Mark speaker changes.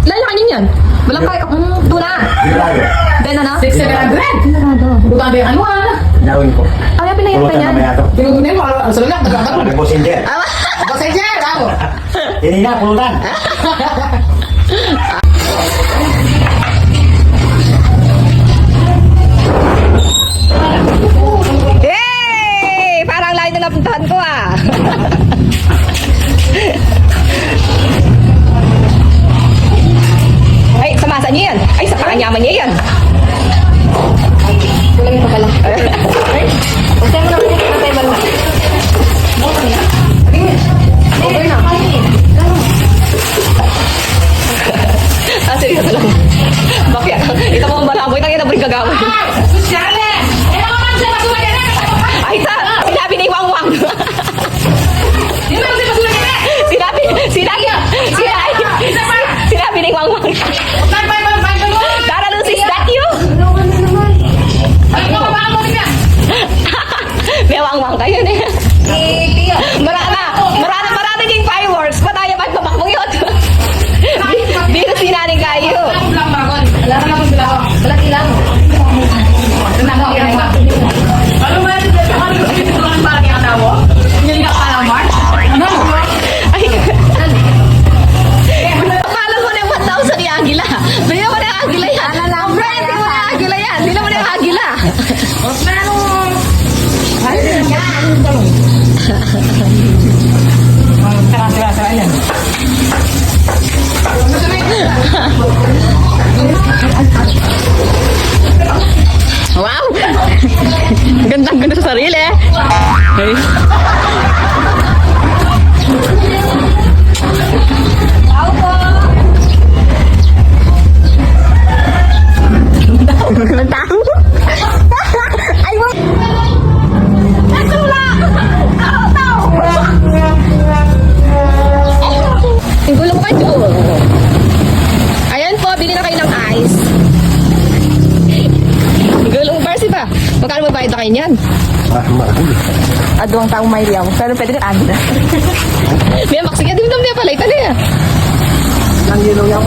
Speaker 1: Lalaki din yan. Walang kaya. Tuna.
Speaker 2: Sigurado.
Speaker 1: Ben ano?
Speaker 3: 600.
Speaker 1: Sigurado.
Speaker 3: Bukan din ano
Speaker 2: Gawin ko.
Speaker 1: Ay, pinayan pa
Speaker 2: Pulutan
Speaker 1: yan.
Speaker 2: mamaya to.
Speaker 3: Tinugunin mo, ang sabi lang, nagkakaroon.
Speaker 2: Ano po, Singer?
Speaker 3: Pasensya, ako.
Speaker 2: Hindi na, pulutan.
Speaker 1: Yay! Parang layo na napuntahan ko ah. Ay, sa masa niya yan. Ay, sa pakanyaman niya yan. Kulang ito pala. Pagkaya mo naman yung patay ba naman? Okay na. Ah, seryoso lang. Bakit? Ito mo ang balaboy. Tangin na po yung gagawin. Ay, sinabi ni Wang Wang. Sinabi ni Wang Wang. Dara nun si statue. May Wang Wang kayo na. Marana ding fireworks. Pataya ba't pamakbong yun? Dito sinaning kayo. Ay, akala mo na yung 1,000 ni Agila. Bili mo na yung Agila yan. Ang brand, hindi mo na yung Agila yan. Bili mo na yung Agila. Wow! Gandang-ganda sa sarili eh. Hey. Ang tao. Ay, mo. Ay, tula. Tao. Ang gulong pa ito. Ayan po, bili na kayo ng ice. Gulong parsi ba? Magkano magbayad na kayo niyan? Aduang taong may liyaw. Pero pwede ka agad. May maksiga. Di mo naman niya pala. Ito na yan.
Speaker 3: Ang yun, yung